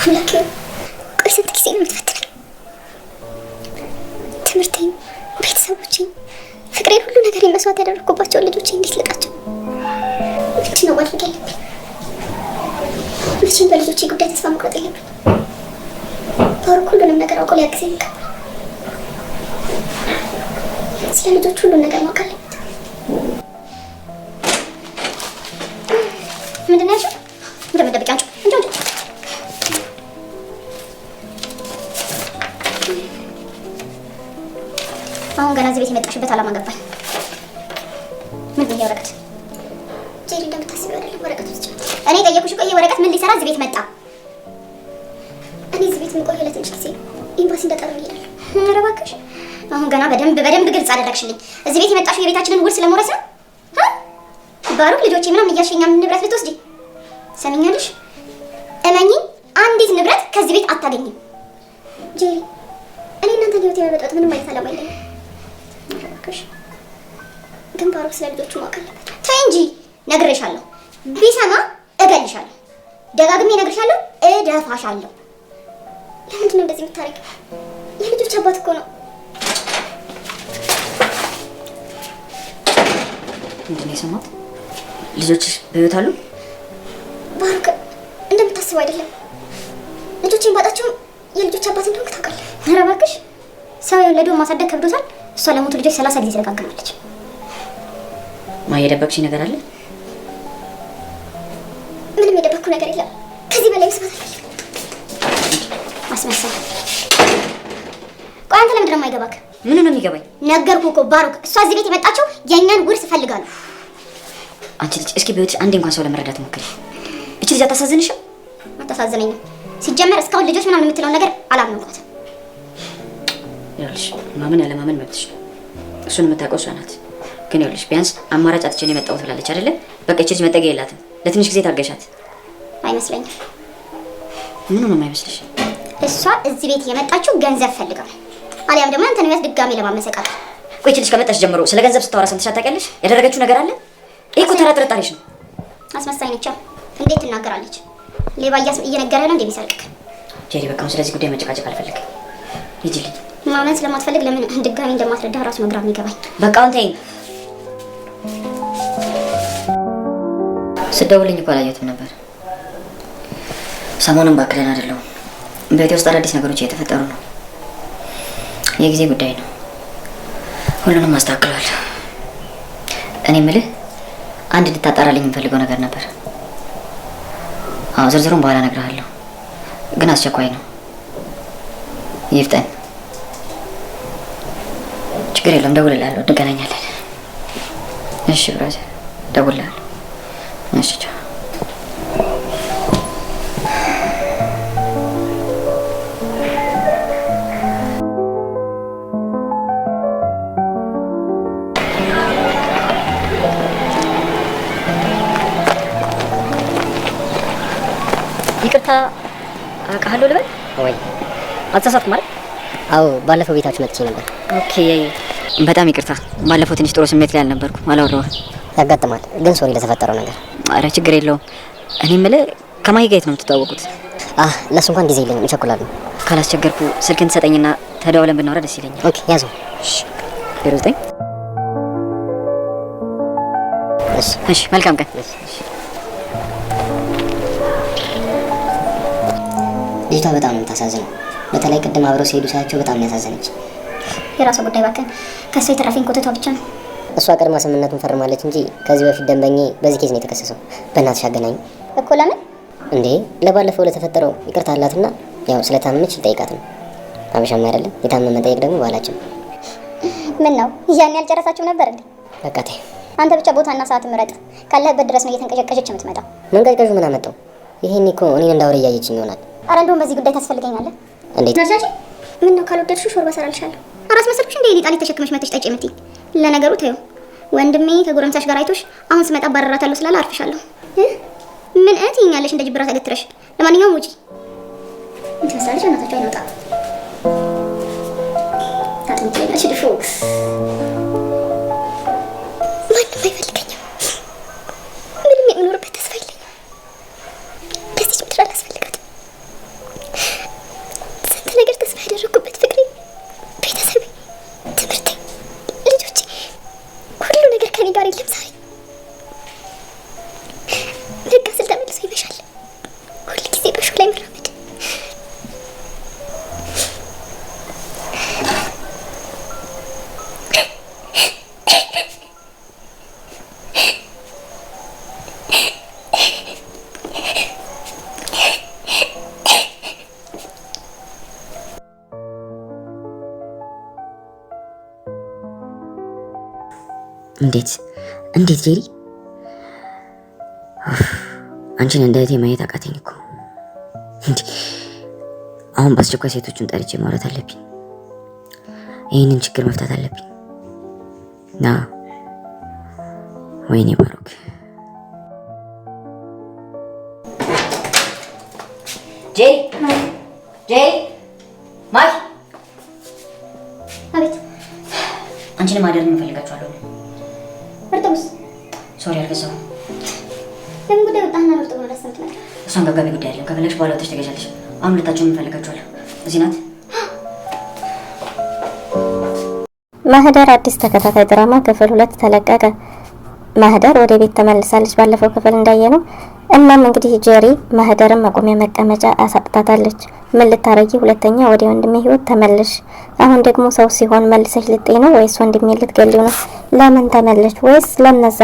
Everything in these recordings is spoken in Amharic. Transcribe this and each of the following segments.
አምላኬ ቆይ ስንት ጊዜ ነው የምትፈትነኝ? ትምህርቴን፣ ቤተሰቦቼን፣ ፍቅሬን፣ ሁሉ ነገር መስዋዕት ያደረኩባቸውን ልጆቼ እንዴት ልቃቸው? ምንድን ነው ማድረግ ያለብኝ? መቼም በልጆቼ ጉዳይ ተስፋ መቁረጥ የለብኝ። ባሩክ ሁሉንም ነገር አውቆ ሊያግዘኝ ይገባል። ስለ ልጆች ሁሉን ነገር ማወቅ አለበት። ምንድን ነው ያልሽው? እንደምትደብቂያቸው እንጂ አሁን ገና እዚህ ቤት የመጣሽበት አላማ ገባኝ። ምንድን ነው ወረቀት? ጄሪ እንደምታስቢው አይደለም ወረቀት ውስጥ። እኔ ጠየኩሽ እኮ ይሄ ወረቀት ምን ሊሰራ እዚህ ቤት መጣ? እኔ እዚህ ቤት የምቆየው ለትንሽ ጊዜ ኤምባሲ እንደጠሩ ይላል። ኧረ እባክሽ አሁን ገና በደንብ ግልጽ አደረግሽልኝ። እዚህ ቤት የመጣሽው የቤታችንን ውርስ ለመውረስ ነው? ባሩክ ልጆቼ ምናምን እያልሽኝ ንብረት ልትወስጂ? ሰሚኛለሽ? እመኚ አንዲት ንብረት ከዚህ ቤት አታገኝም። ጄሪ እኔ እናንተ ህይወት የመበጥበጥ ምንም አይነት አላማ የለኝም። እባክሽ ግን ባሩክ ስለ ልጆቹ ማወቅ አለበት። ተይ እንጂ ነግሬሻለሁ። ቢሰማ እገልሻለሁ። ደጋግሜ እነግርሻለሁ፣ እደፋሻለሁ። ለምንድን ነው እንደዚህ የምታደርጊው? የልጆች አባት እኮ ነው። ምንድን ነው የሰማሁት? ልጆችሽ በህይወት አሉ? ባሩክ እንደምታስበው አይደለም። ልጆቼን ባጣቸውም የልጆች አባት እንደሆንክ ታውቃለህ። ኧረ እባክሽ ሰው የወለደውን ማሳደግ ከብዶታል። እሷ ለሞቱ ልጆች 30 ጊዜ ተደጋግማለች። የደበቅሽኝ ነገር አለ? ምንም የደበቅኩ ነገር የለም። ከዚህ በላይ መስማት አልፈልግም። አስመሰል። ቆይ አንተ ለምንድን ነው የማይገባክ? ምን ነው የሚገባኝ? ነገርኩህ እኮ ባሩክ፣ እሷ እዚህ ቤት የመጣችው የእኛን ውርስ ፈልጋለሁ። አንቺ ልጅ እስኪ በህይወትሽ አንዴ እንኳን ሰው ለመረዳት ሞክሪ። እቺ ልጅ አታሳዝንሽም? አታሳዝነኝም። ሲጀመር እስካሁን ልጆች ምናምን የምትለው ነገር አላመንኳትም። ይኸውልሽ ማመን ያለማመን መብትሽ ነው። እሱን የምታውቀው እሷ ናት። ግን ይኸውልሽ ቢያንስ አማራጭ አጥቼ ነው የመጣሁት ብላለች አይደለ? በቃ እቺ ልጅ መጠጊያ የላትም። ለትንሽ ጊዜ ታገሻት። አይመስለኝም። ምኑ ነው የማይመስልሽ? እሷ እዚህ ቤት የመጣችው ገንዘብ ፈልጋ ነው፣ አሊያም ደግሞ አንተን ያስ ድጋሚ ለማመሰቃቀል። ቆይ እቺ ልጅ ከመጣች ጀምሮ ስለ ገንዘብ ስታወራ ሰምተሻት ታውቂያለሽ? ያደረገችው ነገር አለ? ይሄ እኮ ተራ ጥርጣሬሽ ነው። አስመሳይ ነች። እንዴት ትናገራለች? ሌባ እየነገረ ነው እንደሚሰርቅክ። ጄሪ በቃ ስለዚህ ጉዳይ መጨቃጨቅ አልፈልግም። ሂጂልኝ። ማመን ስለማትፈልግ ለምን ድጋሚ እንደማትረዳ ራሱ መግራት የሚገባኝ። በቃ አሁን ተይኝ። ስደውልኝ እኮ አላየሁትም ነበር። ሰሞኑን ባክለን አይደለሁም። በቤቴ ውስጥ አዳዲስ ነገሮች እየተፈጠሩ ነው። የጊዜ ጉዳይ ነው። ሁሉንም አስተካክሏል። እኔ የምልህ አንድ እንድታጣራልኝ የምፈልገው ነገር ነበር። ዝርዝሩን በኋላ እነግርሃለሁ፣ ግን አስቸኳይ ነው። ይፍጠን። ችግር የለም፣ ደውልልሃለሁ፣ እንገናኛለን። እሺ ብራዘር፣ ደውልልሃለሁ። እሺ ቻው። ይቅርታ አውቃለሁ ልበል ወይ? አልተሳሳትኩም ማለት? አዎ ባለፈው ቤታችሁ መጥቼ ነበር። ኦኬ በጣም ይቅርታ። ባለፈው ትንሽ ጥሩ ስሜት ላይ አልነበርኩም፣ አላወራሁም። ያጋጥማል። ግን ሶሪ ለተፈጠረው ነገር። አረ ችግር የለውም። እኔ የምልህ ከማን ጋር ነው የምትተዋወቁት? ለሱ እንኳን ጊዜ የለኝም፣ እቸኩላለሁ። ካላስቸገርኩ ስልክን ትሰጠኝና ተደዋውለን ብናወራ ደስ ይለኛል። ኦኬ ያዘው። እሺ 09 እሺ መልካም ቀን። ልጅቷ በጣም ነው የምታሳዝነው። በተለይ ቅድም አብረው ሲሄዱ ሳያቸው በጣም ነው ያሳዘነች። የራሷ ጉዳይ ባከን። ከሷ የተረፈኝ ኮተቷ ብቻ ነው። እሷ ቀድማ ስምምነቱን ፈርማለች እንጂ ከዚህ በፊት ደንበኛዬ በዚህ ኬዝ ነው የተከሰሰው። በእናትሽ አገናኝ እኮ። ለምን እንዴ? ለባለፈው ለተፈጠረው ይቅርታ አላትና ያው ስለታመመች ልጠይቃት ነው። አበሻም አይደለም የታመመ ጠይቅ ደግሞ ባህላችን። ምን ነው ያን ያልጨረሳችሁ ነበር እንዴ? በቃ ተይ አንተ ብቻ ቦታና ሰዓት ምረጥ። ካለህበት ድረስ ነው እየተንቀጨቀጨች የምትመጣው። መንቀጭቀጩ ምን አመጣው? ይሄን እኮ እኔን እንዳውሬ እያየችኝ ይሆናል። አረ እንደውም በዚህ ጉዳይ ታስፈልገኛለህ። እንዴት ነሻጂ? ምን ነው ካልወደድሽው ሾርባ ሰራልሻለሁ። አራስ መሰልኩሽ እንዴ? ሊጣሊ ተሸክመሽ መተሽ ጠጪ የምትይ። ለነገሩ ተይው፣ ወንድሜ ከጎረምሳሽ ጋር አይቶሽ አሁን ስመጣ ባረራታለሁ ስላለ አርፍሻለሁ። ምን እትይኛለሽ እንደ ጅብራ ተገትረሽ? ለማንኛውም ውጪ። እንትሳለሽ እናታችሁ አይወጣ ታጥንት ላይ ነሽ ድፎ ማንም አይፈልገኝም። ምንም የምኖርበት ተስፋ የለኝም። በዚች ምድር አላስፈልጋትም። እንዴት ጄሪ? አንቺን እንደ እህቴ ማየት አቃተኝ እኮ። አሁን በአስቸኳይ ሴቶቹን ጠርቼ ማውራት አለብኝ። ይህንን ችግር መፍታት አለብኝ። ና ወይኔ ባሮክ። ጄሪ ማይ አቤት። አንቺን ማደር እንፈልጋችኋለሁ። እርጥቡስ ሶሪ አልገዛሁም። ለምን ጉዳይ ወጣህና ነው እርጥቡ ረሳሁት ማለት? እሷን ገብጋቢ ጉዳይ አይደለም። ከፈለግሽ በኋላ ወጥተሽ ትገዣለሽ። አሁን ሁለታችሁም እንፈልጋችኋለሁ። እዚህ ናት። ማህደር አዲስ ተከታታይ ድራማ ክፍል 2 ተለቀቀ። ማህደር ወደ ቤት ተመልሳለች ባለፈው ክፍል እንዳየነው። እናም እንግዲህ ጄሪ ማህደርን መቆሚያ መቀመጫ አሳጥታታለች። ምን ልታረጊ? ሁለተኛ ወደ ወንድሜ ህይወት ተመለሽ። አሁን ደግሞ ሰው ሲሆን መልሰሽ ልጤ ነው ወይስ ወንድሜ ልትገሊው ነው? ለምን ተመለሽ? ወይስ ለነዛ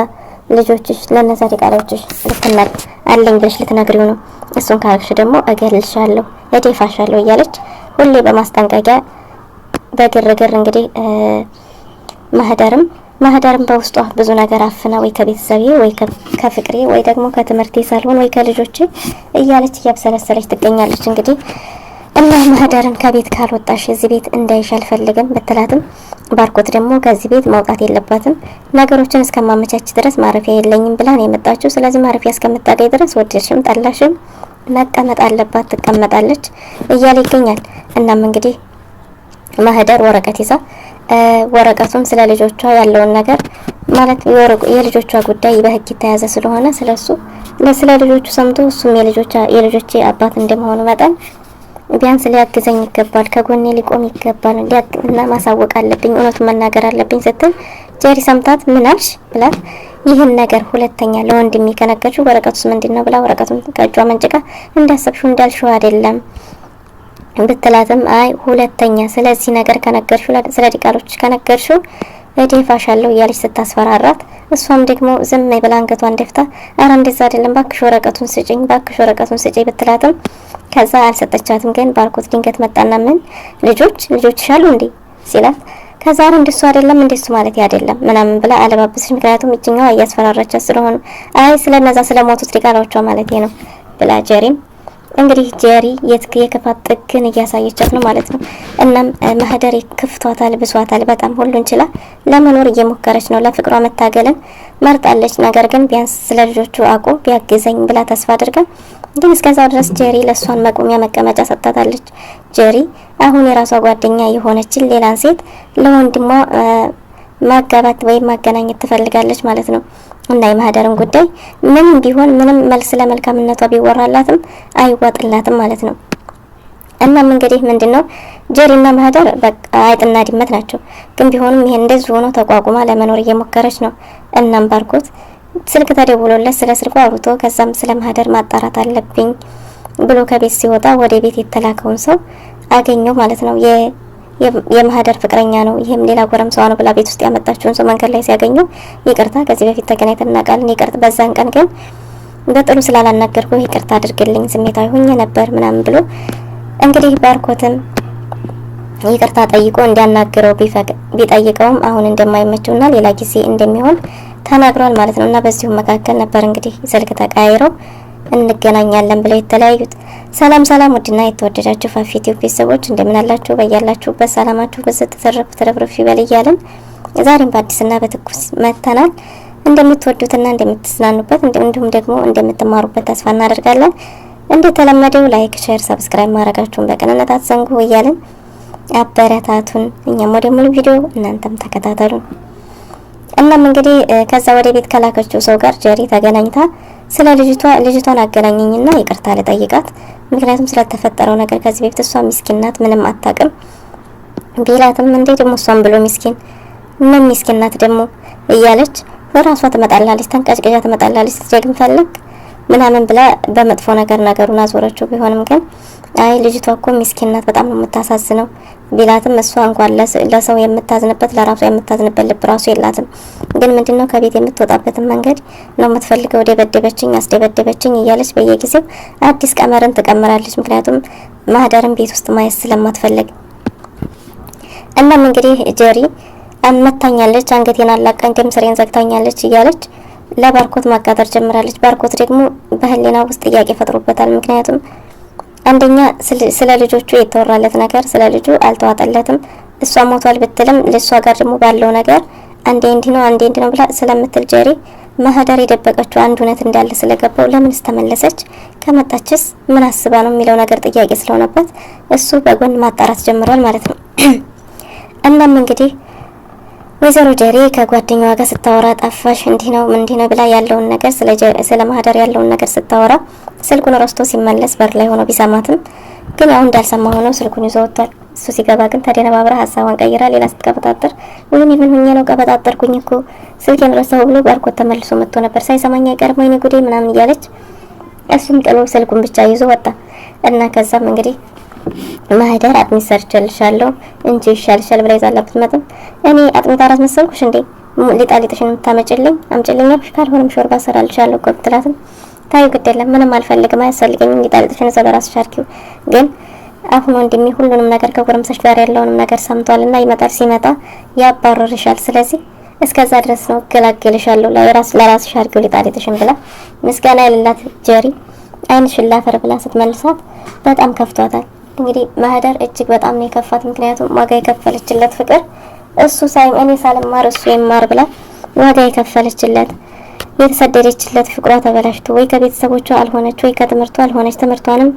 ልጆችሽ ለነዛ ዲቃላዎችሽ ልትናቅ አለኝ ብለሽ ልትነግሪው ነው? እሱን ካልሽ ደግሞ እገልሻለሁ፣ እደፋሻለሁ እያለች ሁሌ በማስጠንቀቂያ በግርግር እንግዲህ ማህደርም በውስጧ ብዙ ነገር አፍና ወይ ከቤተሰቤ ወይ ከፍቅሬ ወይ ደግሞ ከትምህርቴ ሳልሆን ወይ ከልጆቼ እያለች እያብሰለሰለች ትገኛለች። እንግዲህ እና ማህደርን ከቤት ካልወጣሽ እዚህ ቤት እንዳይሽ አልፈልግም ብትላትም ባርኮት ደግሞ ከዚህ ቤት መውጣት የለባትም ነገሮችን እስከማመቻች ድረስ ማረፊያ የለኝም ብላ ነው የመጣችው። ስለዚህ ማረፊያ እስከምታገኝ ድረስ ወደድሽም ጠላሽም መቀመጥ አለባት፣ ትቀመጣለች እያለ ይገኛል። እናም እንግዲህ ማህደር ወረቀት ይዛ ወረቀቱን ስለ ልጆቿ ያለውን ነገር ማለት የልጆቿ ጉዳይ በህግ የተያዘ ስለሆነ ስለ ልጆቹ ሰምቶ እሱም የልጆቼ አባት እንደመሆኑ መጠን ቢያንስ ሊያግዘኝ ይገባል፣ ከጎኔ ሊቆም ይገባል እና ማሳወቅ አለብኝ፣ እውነቱን መናገር አለብኝ ስትል ጄሪ ሰምታት ምን አልሽ ብላት ይህን ነገር ሁለተኛ ለወንድሜ ከነገርሽው ወረቀቱስ ምንድነው ብላ ወረቀቱን ከእጇ መንጭቃ እንዳሰብሽው እንዳልሽው አይደለም ብትላትም አይ ሁለተኛ ስለዚህ ነገር ከነገርሽው ስለ ዲቃሎች ከነገርሽው እደፋሻለሁ እያለች ስታስፈራራት እሷም ደግሞ ዝም ብላ አንገቷን ደፍታ አረ እንደዛ አይደለም ባክሽ ወረቀቱን ስጪኝ ብትላትም ከዛ አልሰጠቻትም። ግን ባርኮት ድንገት መጣና ምን ልጆችሽ አሉ እንዴ ሲላት ከዛ አረ እንደሱ አይደለም እንደሱ ማለት አይደለም ምናምን ብላ አለባበስሽ፣ ምክንያቱም እጅኛዋ እያስፈራራቻት ስለሆነ አይ ስለነዛ ስለሞቱት ዲቃሎቿ ማለት ነው ብላ ጄሪም እንግዲህ ጄሪ የክፋት ጥግን እያሳየቻት ነው ማለት ነው። እናም ማህደር ክፍቷታል፣ ብሷታል። በጣም ሁሉን ችላ ለመኖር እየሞከረች ነው። ለፍቅሯ መታገልን መርጣለች። ነገር ግን ቢያንስ ስለ ልጆቹ አቆ ቢያግዘኝ ብላ ተስፋ አድርጋ ግን እስከዛው ድረስ ጄሪ ለሷን መቆሚያ መቀመጫ ሰጥታታለች። ጄሪ አሁን የራሷ ጓደኛ የሆነችን ሌላን ሴት ለወንድሟ ማጋባት ወይም ማገናኘት ትፈልጋለች ማለት ነው። እና የማህደርን ጉዳይ ምንም ቢሆን ምንም መልስ ለመልካምነቷ ቢወራላትም አይዋጥላትም ማለት ነው። እናም እንግዲህ ምንድነው ጄሪና ማህደር በቃ አይጥና ድመት ናቸው። ግን ቢሆንም ይሄን እንደዚህ ሆኖ ተቋቁማ ለመኖር እየሞከረች ነው። እናም ባርኮት ስልክ ተደውሎለት ስለ ስልኩ አውርቶ ከዛም ስለ ማህደር ማጣራት አለብኝ ብሎ ከቤት ሲወጣ ወደ ቤት የተላከውን ሰው አገኘው ማለት ነው። የማህደር ፍቅረኛ ነው፣ ይሄም ሌላ ጎረምሳዋ ነው ብላ ቤት ውስጥ ያመጣችውን ሰው መንገድ ላይ ሲያገኘው ይቅርታ ከዚህ በፊት ተገናኝተን እናውቃለን፣ ይቅርታ በዛን ቀን ግን በጥሩ ስላላናገርኩ ይቅርታ አድርግልኝ ስሜታዊ ሆኜ ነበር ምናምን ብሎ እንግዲህ ባርኮትም ይቅርታ ጠይቆ እንዲያናግረው ቢጠይቀውም አሁን እንደማይመቸውና ሌላ ጊዜ እንደሚሆን ተናግሯል ማለት ነው። እና በዚሁ መካከል ነበር እንግዲህ ስልክ ተቃይረው እንገናኛለን ብለው የተለያዩት። ሰላም ውድና የተወደዳችሁ ፋፊ ቲዩብ ቤተሰቦች እንደምን አላችሁ? በያላችሁበት ሰላማችሁ በዝት ተረፍረፍ ይበል እያልን ዛሬም በአዲስና በትኩስ መተናል። እንደምትወዱትና እንደምትዝናኑበት እንዲሁም ደግሞ እንደምትማሩበት ተስፋ እናደርጋለን። እንደተለመደው ላይክ፣ ሼር፣ ሰብስክራይብ ማድረጋችሁን በቅንነት አትዘንጉ እያልን አበረታቱን። እኛም ወደ ሙሉ ቪዲዮ እናንተም ተከታተሉን። እናም እንግዲህ ከዛ ወደ ቤት ከላከችው ሰው ጋር ጄሪ ተገናኝታ ስለ ልጅቷን አገናኘኝና ይቅርታ ልጠይቃት፣ ምክንያቱም ስለተፈጠረው ነገር ከዚህ በፊት እሷ ምስኪን ናት ምንም አታውቅም ቢላትም እንዴ ደግሞ እሷን ብሎ ምስኪን ምን ምስኪን ናት ደግሞ እያለች በራሷ ትመጣላለች፣ ተንቀጭቅጫ ትመጣላለች። ጀግን ፈልግ ምናምን ብላ በመጥፎ ነገር ነገሩን አዞረችው። ቢሆንም ግን አይ ልጅቷ እኮ ምስኪን ናት በጣም ነው የምታሳዝነው ቢላትም እሷ እንኳን ለሰው የምታዝንበት ለራሷ የምታዝንበት ልብ ራሱ የላትም። ግን ምንድነው ከቤት የምትወጣበትን መንገድ ነው የምትፈልገው። ደበደበችኝ፣ አስደበደበችኝ እያለች በየጊዜው አዲስ ቀመርን ትቀምራለች። ምክንያቱም ማህደርን ቤት ውስጥ ማየት ስለማትፈልግ። እናም እንግዲህ ጄሪ አመታኛለች፣ አንገቴን አላቃኝ፣ ደም ስሬን ዘግታኛለች እያለች ለባርኮት ማቃጠር ጀምራለች። ባርኮት ደግሞ በህሊና ውስጥ ጥያቄ ፈጥሮበታል። ምክንያቱም አንደኛ ስለ ልጆቹ የተወራለት ነገር ስለ ልጁ አልተዋጠለትም። እሷ ሞቷል ብትልም ለሷ ጋር ደግሞ ባለው ነገር አንዴ እንዲህ ነው ብላ ስለምትል ጀሪ ማህደር የደበቀችው አንድ እውነት እንዳለ ስለገባው ለምንስ ተመለሰች፣ ከመጣችስ ምን አስባ ነው የሚለው ነገር ጥያቄ ስለሆነበት እሱ በጎን ማጣራት ጀምሯል ማለት ነው። እናም እንግዲህ ወይዘሮ ጀሪ ከጓደኛዋ ጋር ስታወራ ጠፋሽ እንዲህ ነው ብላ ያለውን ነገር ስለ ማህደር ያለውን ነገር ስታወራ ስልኩን ረስቶ ሲመለስ በር ላይ ሆኖ ቢሰማትም ግን ያው እንዳልሰማ ሆኖ ስልኩን ይዞ ወጥቷል። እሱ ሲገባ ግን ተደነባብራ ሀሳቧን ቀይራ ሌላ ስትቀበጣጠር ወይኔ ምን ሆኜ ነው ቀበጣጠርኩኝ እኮ ስልኬን ረሳሁ ብሎ ባርኮት ተመልሶ መጥቶ ነበር ሳይሰማኝ አይቀርም ወይኔ ጉዴ ምናምን እያለች እሱም ጥሎ ስልኩን ብቻ ይዞ ወጣ እና ከዛም እንግዲህ ማህደር አጥሚት ሰርቼልሻለሁ እንጂ ይሻልሻል ብላ ይዛላት ብትመጣም እኔ አጥሚት አራት መሰልኩሽ እንዴ ሊጣሊጥሽን ታመጭልኝ አምጭልኝ አልኩሽ ካልሆነም ሾርባ ሰራልሻለሁ እኮ ብትላትም ታዩ ግድ የለም ምንም አልፈልግም አያስፈልገኝም ሊጣሊጥሽን ዘበራስሽ አርኪው ግን አሁን ወንድሜ ሁሉንም ነገር ከጎረምሳሽ ጋር ያለውንም ነገር ሰምቷልና ይመጣል ሲመጣ ያባረርሻል ስለዚህ እስከዛ ድረስ ነው ገላገልሻለሁ ለራስሽ አርኪው ሊጣሊጥሽን ብላ ምስጋና ያለላት ጀሪ አይንሽን ላፈር ብላ ስትመልሳት በጣም ከፍቷታል። እንግዲህ ማህደር እጅግ በጣም ነው የከፋት። ምክንያቱም ዋጋ የከፈለችለት ፍቅር እሱ እኔ ሳልማር እሱ ይማር ብላ ዋጋ የከፈለችለት የተሰደደችለት ፍቅሯ ተበላሽቶ ወይ ከቤተሰቦቿ አልሆነች ወይ ከትምህርቷ አልሆነች ትምህርቷንም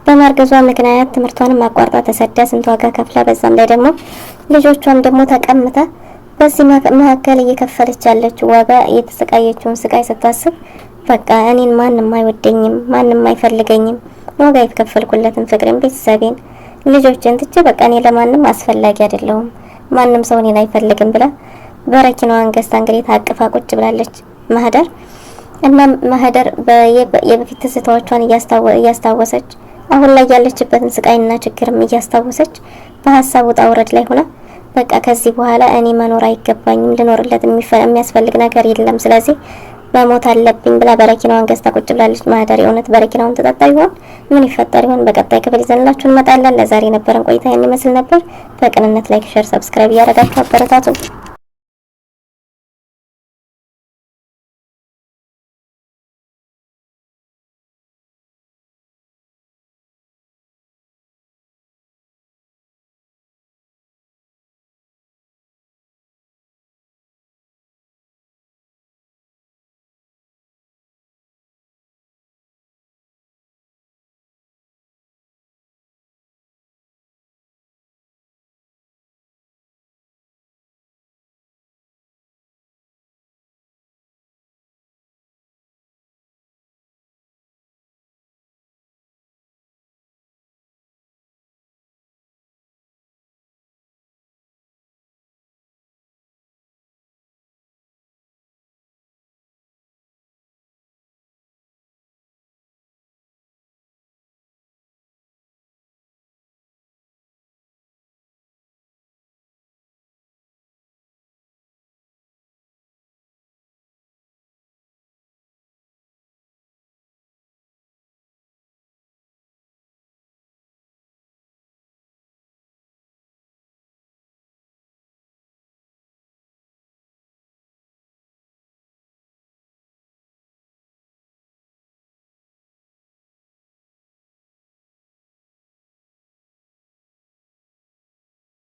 በማርገዟ ምክንያት ትምህርቷንም አቋርጣ ተሰዳ ስንት ዋጋ ከፍላ በዛም ላይ ደግሞ ልጆቿን ደግሞ ተቀምታ በዚህ መካከል እየከፈለች ያለችው ዋጋ የተሰቃየችውን ስቃይ ስታስብ በቃ እኔን ማንም አይወደኝም ማንም አይፈልገኝም ዋጋ የተከፈልኩለትን ፍቅሬን ቤተሰቤን ልጆችን ትቼ በቃ እኔ ለማንም አስፈላጊ አይደለሁም ማንም ሰው እኔን አይፈልግም ብላ በረኪናዋን ገዝታ እንግዲህ ታቅፋ ቁጭ ብላለች ማህደር እና ማህደር የበፊት ትዝታዎቿን እያስታወሰች አሁን ላይ ያለችበትን ስቃይና ችግርም እያስታወሰች በሀሳብ ውጣ ውረድ ላይ ሆና በቃ ከዚህ በኋላ እኔ መኖር አይገባኝም ልኖርለት የሚያስፈልግ ነገር የለም ስለዚህ መሞት አለብኝ ብላ በረኪናዋን ገዝታ ቁጭ ብላለች ማህደር። የእውነት በረኪናውን ተጠጣ ይሆን ምን ይፈጠር ይሆን? በቀጣይ ክፍል ይዘንላችሁ እንመጣለን። ለዛሬ የነበረን ቆይታ ይመስል ነበር። በቅንነት ላይክ፣ ሼር፣ ሰብስክራይብ እያደረጋችሁ አበረታቱ።